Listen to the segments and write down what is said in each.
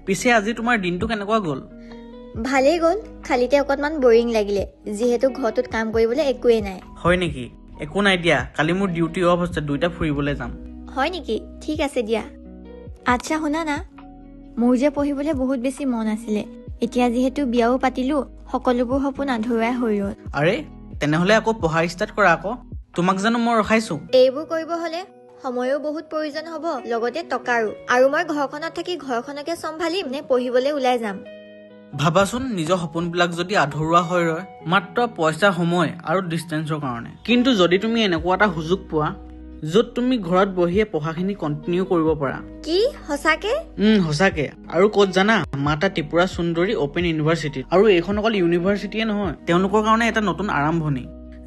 পিছে আজি তোমাৰ দিনটো কেনেকুৱা গ'ল? ভালেই গ'ল, খালিতে অকণমান বৰিং লাগিলে যিহেতু ঘৰটোত কাম কৰিবলৈ একোৱেই নাই। হয় নেকি? একো নাই দিয়া, কালি মোৰ ডিউটি অফ আছে, দুইটা ফুৰিবলৈ যাম। হয় নেকি? ঠিক আছে দিয়া। আচ্ছা শুনা না, মোৰ যে পঢ়িবলৈ বহুত বেছি মন আছিলে, এতিয়া যিহেতু বিয়াও পাতিলো, সকলোবোৰ সপোন আধৰুৱাই হৈ ৰ'ল। আৰে তেনেহ'লে আকৌ পঢ়া ষ্টাৰ্ট কৰা আকৌ। তোমাক জানো মই ৰখাইছো? এইবোৰ কৰিব হ'লে সময়ো বহুত প্ৰয়োজন হ'ব, লগতে টকাৰো। আৰু মই ঘৰখনত থাকি ঘৰখনকে চম্ভালিম নে পঢ়িবলৈ ওলাই যাম? ভাবাচোন নিজৰ সপোনবিলাক যদি আধৰুৱা হৈ ৰয় মাত্ৰ পইচা, সময় আৰু ডিষ্টেঞ্চৰ কাৰণে। কিন্তু যদি তুমি এনেকুৱা এটা সুযোগ পোৱা য'ত তুমি ঘৰত বহিয়ে পঢ়াখিনি কণ্টিনিউ কৰিব পাৰা। কি সঁচাকে? সঁচাকে। আৰু ক'ত জানা? মাতা ত্ৰিপুৰা সুন্দৰী অপেন ইউনিভাৰ্চিটি। আৰু এইখন অকল ইউনিভাৰ্চিটিয়ে নহয়, তেওঁলোকৰ কাৰণে এটা নতুন আৰম্ভণি,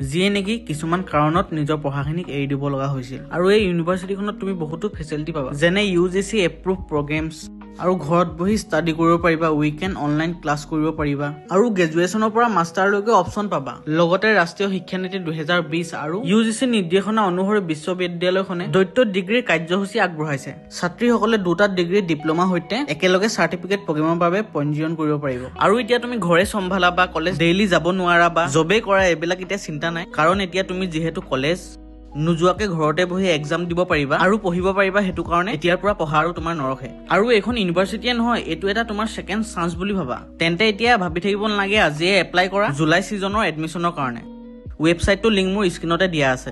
যিয়ে নেকি কিছুমান কাৰণত নিজৰ পঢ়াখিনিক এৰি দিব লগা হৈছিল। আৰু এই ইউনিভাৰ্চিটিখনত তুমি বহুতো ফেচিলিটি পাবা, যেনে UGC এপ্ৰুভ প্ৰগ্ৰেমছ, আৰু ঘৰত বহি ষ্টাডি কৰিব পাৰিবা, উইকেণ্ড অনলাইন ক্লাছ কৰিব পাৰিবা, আৰু গ্ৰেজুৱেশ্যনৰ পৰা মাষ্টাৰলৈকে অপশ্যন পাবা। লগতে ৰাষ্ট্ৰীয় শিক্ষানীতি 2020 আৰু UGC নিৰ্দেশনা অনুসৰি বিশ্ববিদ্যালয়খনে দ্বৈত ডিগ্ৰীৰ কাৰ্যসূচী আগবঢ়াইছে। ছাত্ৰীসকলে দুটা ডিগ্ৰী ডিপ্ল'মাৰ সৈতে একেলগে চাৰ্টিফিকেট প্ৰগ্ৰেমৰ বাবে পঞ্জীয়ন কৰিব পাৰিব। আৰু এতিয়া তুমি ঘৰে চম্ভালা বা কলেজ ডেইলি যাব নোৱাৰা বা জবে কৰা, এইবিলাক এতিয়া চিন্তা নাই, কাৰণ এতিয়া তুমি যিহেতু কলেজ নোযোৱাকে ঘৰতে বহি এক্সাম দিব পাৰিবা আৰু পঢ়িব পাৰিবা। সেইটো কাৰণে এতিয়াৰ পৰা পঢ়া আৰু তোমাৰ নৰখে। আৰু এইখন ইউনিভাৰ্চিটিয়ে নহয়, এইটো এটা তোমাৰ ছেকেণ্ড চান্স বুলি ভাবা। তেন্তে এতিয়া ভাবি থাকিব নালাগে, আজিয়ে এপ্লাই কৰা জুলাই ছিজনৰ এডমিশ্যনৰ কাৰণে। ৱেবছাইটটোৰ লিংক মোৰ স্ক্ৰীণতে দিয়া আছে।